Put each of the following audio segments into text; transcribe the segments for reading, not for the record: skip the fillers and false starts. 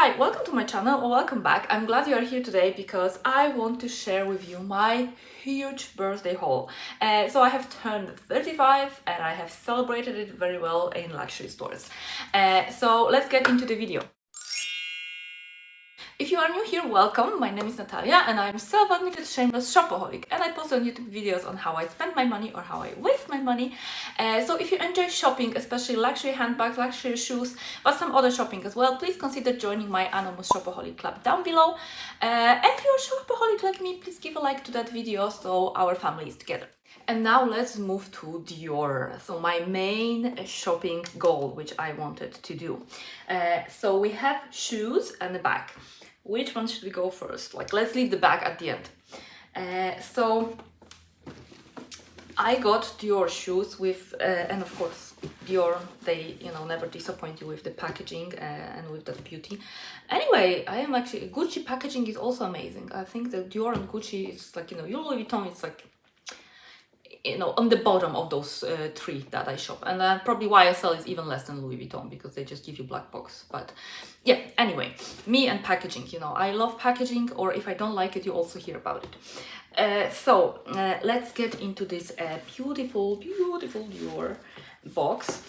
Hi, welcome to my channel or welcome back. I'm glad you are here today because I want to share with you my huge birthday haul. So I have turned 35 and I have celebrated it very well in luxury stores. So let's get into the video. If you are new here, welcome. My name is Natalia and I'm self-admitted shameless shopaholic, and I post on YouTube videos on how I spend my money or how I waste my money. So if you enjoy shopping, especially luxury handbags, luxury shoes, but some other shopping as well, please consider joining my anonymous shopaholic club down below. And if you're a shopaholic like me, please give a like to that video so our family is together. And now let's move to Dior. So my main shopping goal, which I wanted to do. So we have shoes and a bag. Which one should we go first? Like, let's leave the bag at the end. So I got Dior shoes with, and of course Dior, they never disappoint you with the packaging and with that beauty. Anyway, I am actually, Gucci packaging is also amazing. I think that Dior and Gucci is like, your Louis Vuitton is like, on the bottom of those three that I shop. And probably YSL is even less than Louis Vuitton because they just give you black box. But yeah, anyway, me and packaging, I love packaging, or if I don't like it, you also hear about it. So let's get into this beautiful, beautiful Dior box.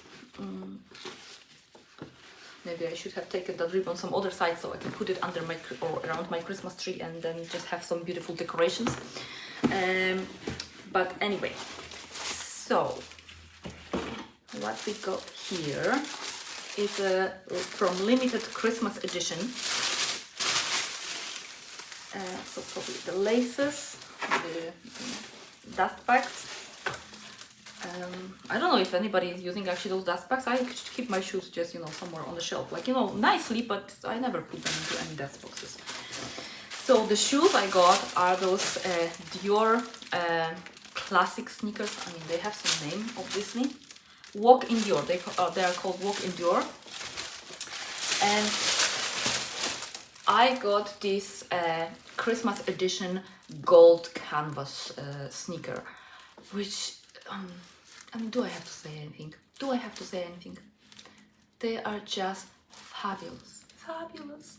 Maybe I should have taken that ribbon some other side so I can put it under my or around my Christmas tree and then just have some beautiful decorations. But anyway, so what we got here is from limited Christmas edition. So probably the laces, the dust bags. I don't know if anybody is using actually those dust bags. I keep my shoes just somewhere on the shelf, like nicely, but I never put them into any dust boxes. So the shoes I got are those Dior classic sneakers. I mean, they have some name, obviously. Walk in Dior. They are called Walk in Dior. And I got this Christmas edition gold canvas sneaker, which, I mean, do I have to say anything? Do I have to say anything? They are just fabulous. Fabulous.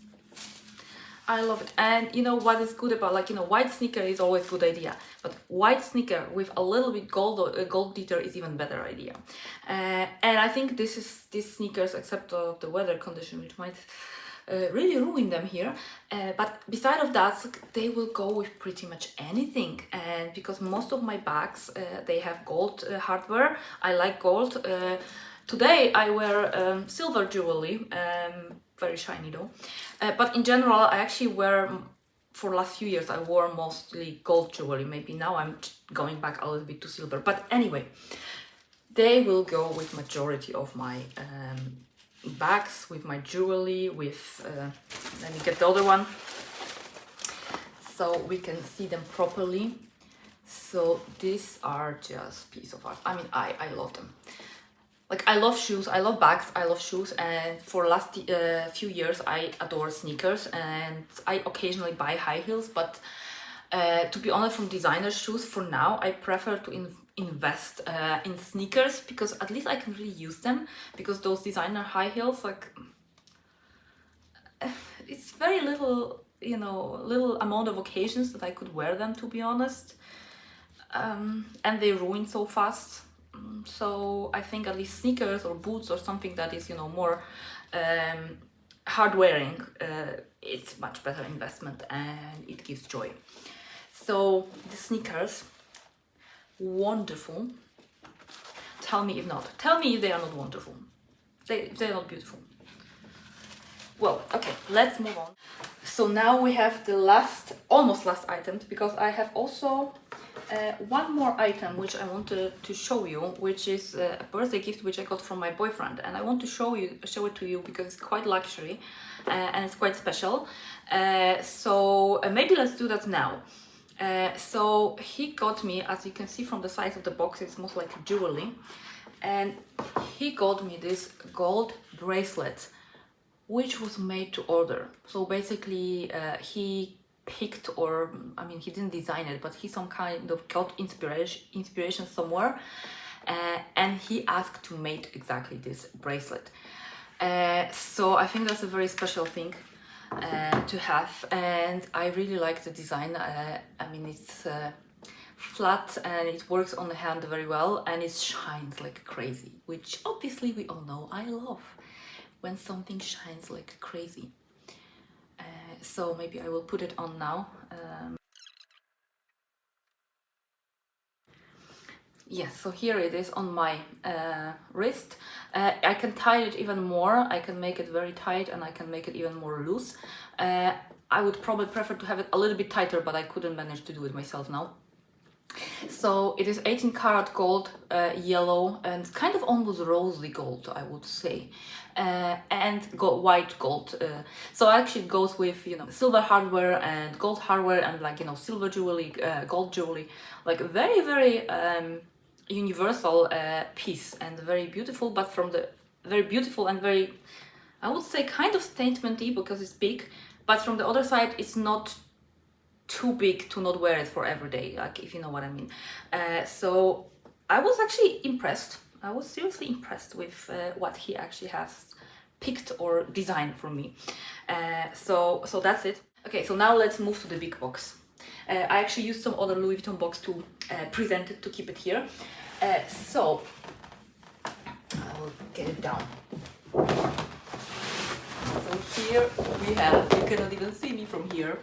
I love it. And what is good about, white sneaker is always a good idea, but white sneaker with a little bit gold detail is even better idea. And I think these sneakers, except of the weather condition, which might really ruin them here, but beside of that, they will go with pretty much anything. And because most of my bags, they have gold hardware, I like gold. Today I wear silver jewelry, very shiny though, but in general I actually wear, for the last few years I wore mostly gold jewelry. Maybe now I'm going back a little bit to silver, but anyway, they will go with majority of my bags, with my jewelry, with let me get the other one so we can see them properly. So these are just piece of art. I mean, I love them. Like, I love shoes, I love bags, I love shoes, and for the last few years I adore sneakers, and I occasionally buy high heels, but to be honest, from designer shoes, for now, I prefer to invest in sneakers, because at least I can really use them, because those designer high heels, like, it's very little, little amount of occasions that I could wear them, to be honest, and they ruin so fast. So I think at least sneakers or boots or something that is more hard wearing, it's much better investment and it gives joy. So the sneakers, wonderful. Tell me if not. Tell me if they are not wonderful. They're not beautiful. Well, okay, let's move on. So now we have the almost last item, because I have also one more item which I wanted to show you, which is a birthday gift which I got from my boyfriend, and I want to show it to you because it's quite luxury and it's quite special. So maybe let's do that now. So he got me, as you can see from the size of the box, it's most likely jewelry, and he got me this gold bracelet which was made to order. So basically he picked, or I mean, he didn't design it, but he some kind of got inspiration somewhere, and he asked to make exactly this bracelet. So I think that's a very special thing. to have, and I really like the design. I mean, it's flat and it works on the hand very well, and it shines like crazy, which obviously we all know I love when something shines like crazy. So maybe I will put it on now. Yes, so here it is on my wrist. I can tie it even more. I can make it very tight and I can make it even more loose. I would probably prefer to have it a little bit tighter, but I couldn't manage to do it myself now. So it is 18 karat gold, yellow, and kind of almost rosy gold, I would say, and white gold. So actually it goes with, you know, silver hardware and gold hardware, and like, you know, silver jewelry, gold jewelry, like very, very universal piece, and very beautiful, but from the very beautiful and very, I would say, kind of statementy because it's big, but from the other side it's not too big to not wear it for every day, like, if you know what I mean. So I was actually impressed. I was seriously impressed with what he actually has picked or designed for me. So that's it. Okay, so now let's move to the big box. I actually used some other Louis Vuitton box to present it, to keep it here. So I will get it down. So here we have, you cannot even see me from here,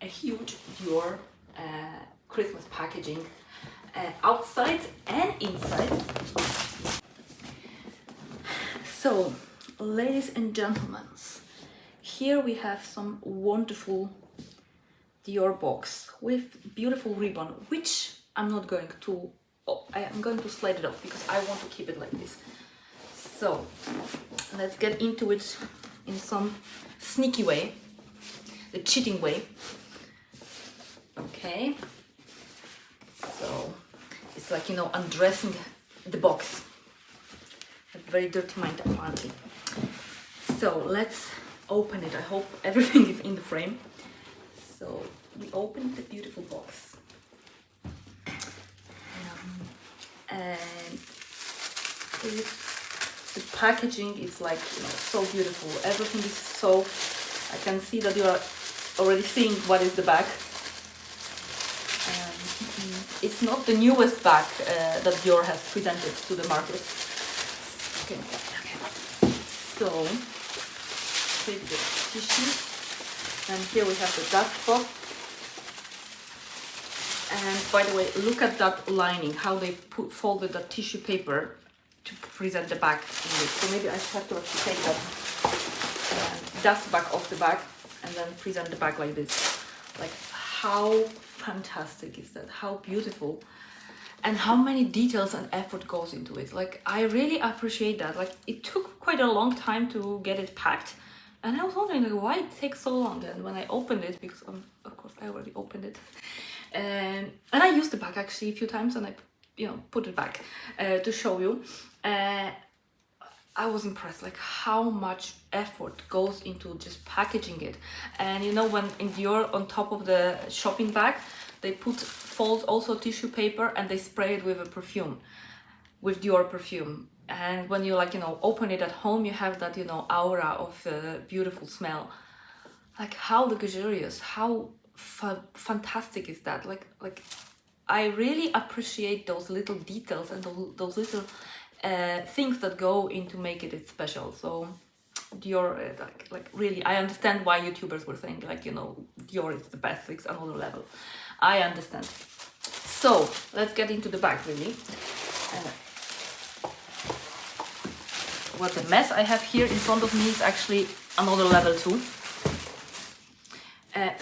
a huge Dior Christmas packaging, outside and inside. So, ladies and gentlemen, here we have some wonderful Dior box with beautiful ribbon, which I'm not going to, I am going to slide it off because I want to keep it like this. So let's get into it in some sneaky way, the cheating way. Okay, so it's like, you know, undressing the box. A very dirty mind apparently. So let's open it. I hope everything is in the frame. So we open the beautiful box, and the packaging is like, you know, so beautiful. Everything is so, I can see that you are already seeing what is the back. It's not the newest bag that Dior has presented to the market. Okay. So, take the tissue, and here we have the dust box. And by the way, look at that lining, how they folded that tissue paper to present the bag in this. So maybe I have to actually take that dust bag off the bag and then present the bag like this. Like, how fantastic is that? How beautiful, and how many details and effort goes into it. Like, I really appreciate that. Like, it took quite a long time to get it packed, and I was wondering, like, why it takes so long. And when I opened it, because of course I already opened it, and I used the bag actually a few times, and I, you know, put it back to show you. I was impressed, like, how much effort goes into just packaging it. And you know, when in Dior, on top of the shopping bag, they fold also tissue paper, and they spray it with a perfume, with Dior perfume. And when you, like, you know, open it at home, you have that, you know, aura of beautiful smell. Like, how luxurious, how fantastic is that? Like I really appreciate those little details and those little things that go into making it special. So Dior, like really, I understand why YouTubers were saying, like, you know, Dior is the best, it's another level. I understand. So let's get into the bag, really. What the mess I have here in front of me is actually another level too.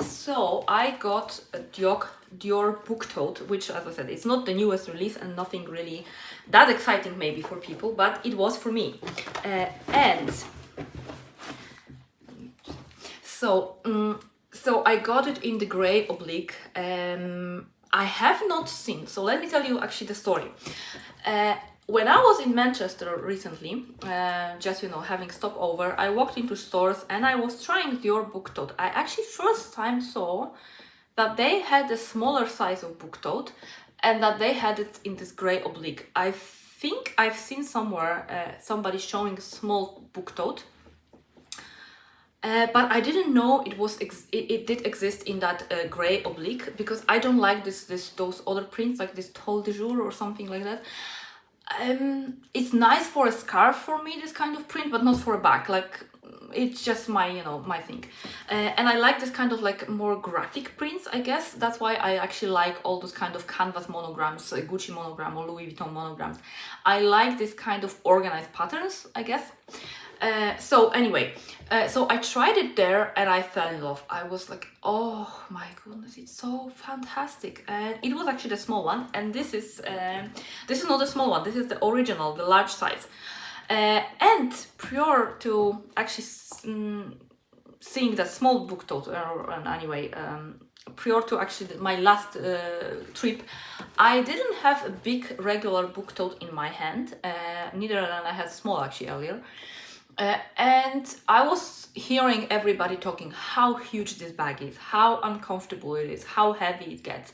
So I got a Dior Book Tote, which, as I said, it's not the newest release and nothing really that exciting maybe for people, but it was for me. And so I got it in the grey oblique. I have not seen, so let me tell you actually the story. When I was in Manchester recently, just, you know, having stopover, I walked into stores and I was trying Dior Book Tote. I actually first time saw that they had a smaller size of Book Tote and that they had it in this grey oblique. I think I've seen somewhere somebody showing a small Book Tote. But I didn't know it did exist in that gray oblique, because I don't like those other prints like this Toile de Jour or something like that. It's nice for a scarf for me, this kind of print, but not for a bag. Like, it's just my, my thing. And I like this kind of like more graphic prints, I guess. That's why I actually like all those kind of canvas monograms, Gucci monogram or Louis Vuitton monograms. I like this kind of organized patterns, I guess. So anyway, so I tried it there and I fell in love. I was like, oh my goodness, it's so fantastic. And it was actually the small one, and this is not the small one. This is the original, the large size. And prior to actually seeing that small book tote, anyway, prior to actually my last trip, I didn't have a big regular book tote in my hand. Neither than I had small actually earlier. And I was hearing everybody talking how huge this bag is, how uncomfortable it is, how heavy it gets,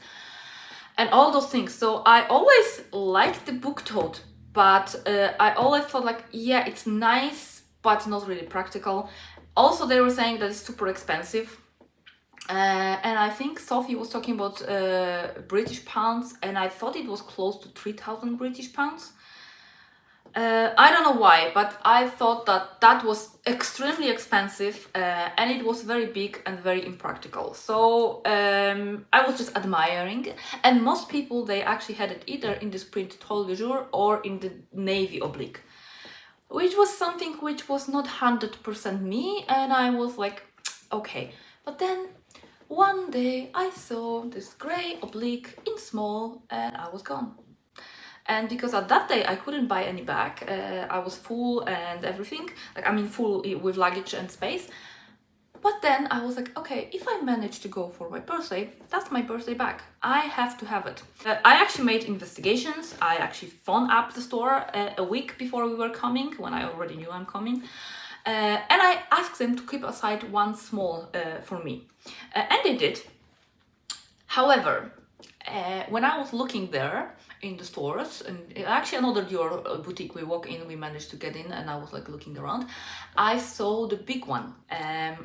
and all those things. So I always liked the book tote, but I always thought like, yeah, it's nice, but not really practical. Also, they were saying that it's super expensive. And I think Sophie was talking about British pounds, and I thought it was close to 3,000 British pounds. I don't know why, but I thought that was extremely expensive, and it was very big and very impractical. So I was just admiring, and most people, they actually had it either in this print Toile de Jour or in the navy oblique, which was something which was not 100% me, and I was like, okay. But then one day I saw this gray oblique in small, and I was gone. And because at that day I couldn't buy any bag, I was full and everything, like, I mean, full with luggage and space. But then I was like, okay, if I manage to go for my birthday, that's my birthday bag. I have to have it. I actually made investigations. I actually phoned up the store a week before we were coming, when I already knew I'm coming. And I asked them to keep aside one small for me. And they did. However, when I was looking there in the stores, and actually another Dior boutique we walk in, we managed to get in, and I was like looking around, I saw the big one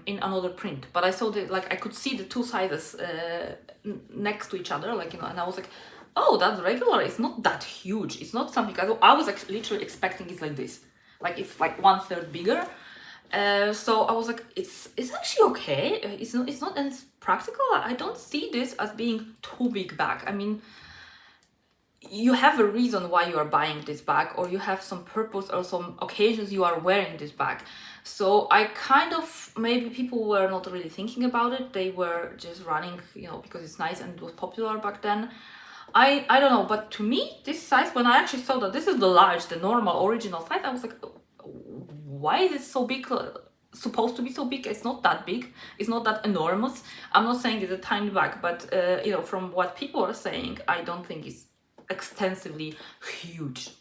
in another print, but I saw I could see the two sizes next to each other, like, and I was like, oh, that's regular. It's not that huge. It's not something I was actually literally expecting it's like this, like it's like 1/3 bigger. So I was like, it's actually okay. It's not as practical. I don't see this as being too big bag. I mean, you have a reason why you are buying this bag, or you have some purpose or some occasions you are wearing this bag. So I kind of, maybe people were not really thinking about it. They were just running, because it's nice and it was popular back then. I don't know, but to me, this size, when I actually saw that this is the large, the normal original size, I was like, why is it so big? Supposed to be so big? It's not that big. It's not that enormous. I'm not saying it's a tiny bag, but from what people are saying, I don't think it's extensively huge.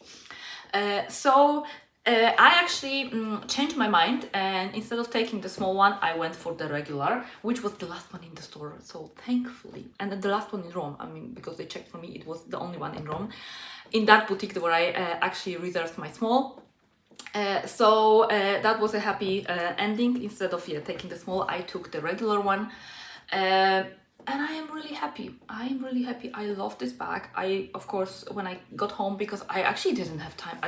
So I actually changed my mind, and instead of taking the small one, I went for the regular, which was the last one in the store. So thankfully, and the last one in Rome. I mean, because they checked for me, it was the only one in Rome, in that boutique where I actually reserved my small. So that was a happy ending. Instead of taking the small, I took the regular one. And I am really happy. I love this bag. Of course, when I got home, because I actually didn't have time.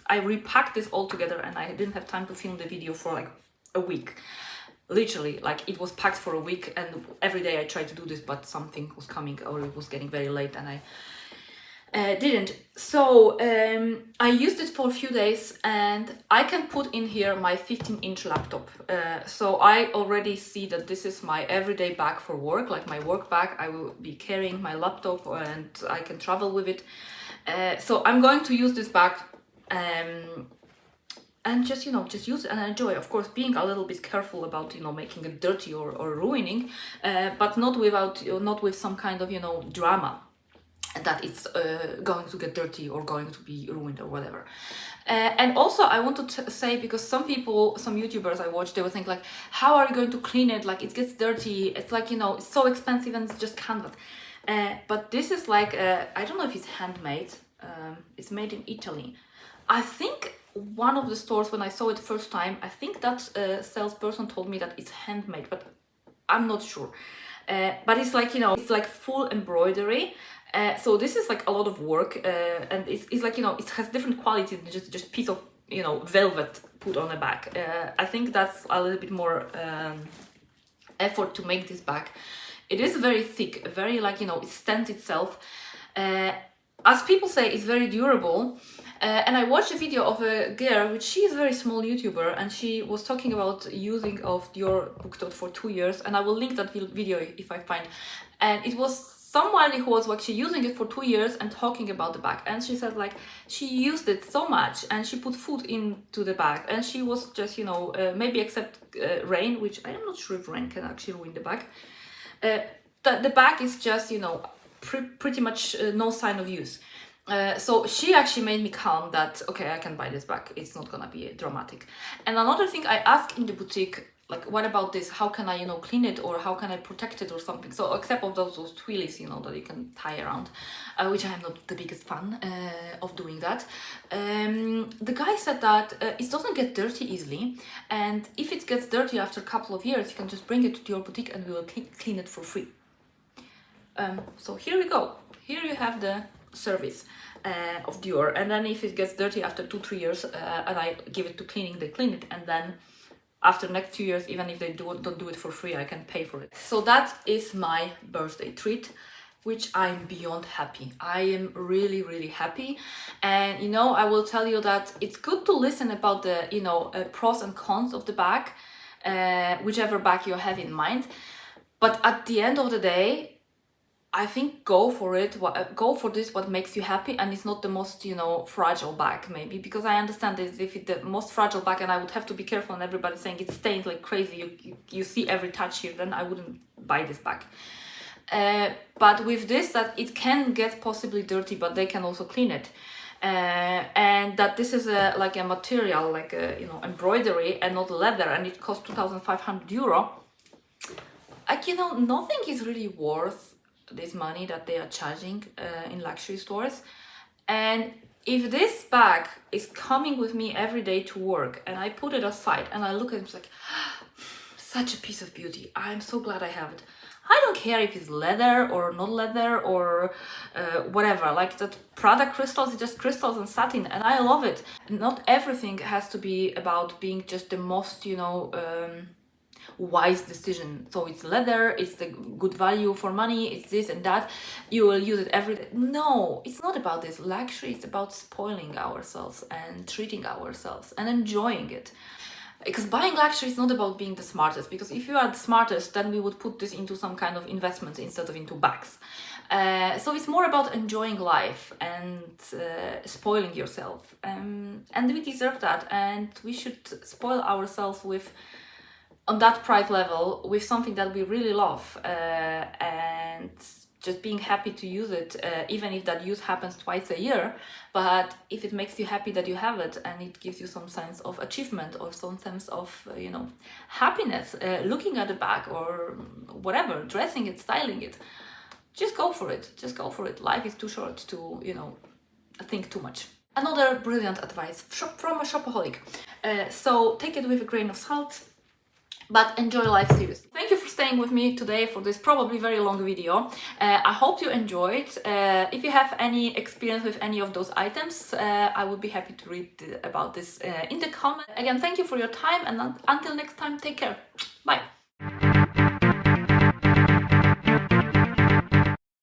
I repacked this all together, and I didn't have time to film the video for like a week. Literally, like, it was packed for a week, and every day I tried to do this, but something was coming, or it was getting very late, and I didn't. So I used it for a few days, and I can put in here my 15-inch laptop. So I already see that this is my everyday bag for work, like my work bag. I will be carrying my laptop, and I can travel with it. So I'm going to use this bag and just use it and enjoy. Of course, being a little bit careful about making it dirty or ruining, but not with some kind of drama that it's going to get dirty or going to be ruined or whatever. And also I want to say, because some YouTubers I watch, they would think like, how are you going to clean it? Like, it gets dirty. It's like, it's so expensive and it's just canvas. But this is like, I don't know if it's handmade. It's made in Italy. I think one of the stores, when I saw it first time, I think that salesperson told me that it's handmade, but I'm not sure. But it's like, you know, it's like full embroidery. So this is like a lot of work, and it's like, you know, it has different quality than just piece of, you know, velvet put on a bag. I think that's a little bit more effort to make this bag. It is very thick, very, like, you know, it stands itself. As people say, it's very durable. And I watched a video of a girl, which she is a very small YouTuber, and she was talking about using of Dior Book Tote for 2 years, and I will link that video if I find. And it was somebody who was actually using it for 2 years and talking about the bag, and she said like she used it so much and she put food into the bag, and she was just, you know, maybe except rain, which I am not sure if rain can actually ruin the bag. The bag is just, you know, pretty much no sign of use. So she actually made me calm that, okay, I can buy this bag. It's not gonna be dramatic. And another thing I asked in the boutique, like, what about this? How can I, you know, clean it, or how can I protect it or something? So except of those twillies, you know, that you can tie around, which I am not the biggest fan of doing that. The guy said that it doesn't get dirty easily, and if it gets dirty after a couple of years, you can just bring it to your boutique and we will clean it for free. So here we go. Here you have the service of Dior, and then if it gets dirty after 2-3 years, and I give it to cleaning, they clean it, and then after the next 2 years, even if they don't do it for free, I can pay for it. So that is my birthday treat, which I'm beyond happy. I am really, really happy. And, you know, I will tell you that it's good to listen about the, you know, pros and cons of the bag, whichever bag you have in mind. But at the end of the day, I think go for it. Go for this, what makes you happy, and it's not the most, you know, fragile bag maybe, because I understand this, if it's the most fragile bag and I would have to be careful and everybody saying it stains like crazy, you see every touch here, then I wouldn't buy this bag. But with this, that it can get possibly dirty, but they can also clean it. And that this is like a material, like a, you know, embroidery and not leather, and it costs 2,500 euro. Like, you know, nothing is really worth this money that they are charging in luxury stores. And if this bag is coming with me every day to work, and I put it aside and I look at it, it's like, such a piece of beauty. I'm so glad I have it. I don't care if it's leather or not leather or whatever. Like, that Prada crystals is just crystals and satin, and I love it. Not everything has to be about being just the most, you know, wise decision. So it's leather, it's the good value for money, it's this and that, you will use it every day. No, it's not about this. Luxury is about spoiling ourselves and treating ourselves and enjoying it. Because buying luxury is not about being the smartest, because if you are the smartest, then we would put this into some kind of investment instead of into bags. So it's more about enjoying life and spoiling yourself, and we deserve that, and we should spoil ourselves with, on that price level, with something that we really love, and just being happy to use it, even if that use happens twice a year. But if it makes you happy that you have it, and it gives you some sense of achievement or some sense of, you know, happiness, looking at the bag or whatever, dressing it, styling it, just go for it. Just go for it. Life is too short to, you know, think too much. Another brilliant advice from a shopaholic. So take it with a grain of salt, but enjoy life seriously. Thank you for staying with me today for this probably very long video. I hope you enjoyed. If you have any experience with any of those items, I would be happy to read about this in the comments. Again, thank you for your time, and until next time, take care. Bye.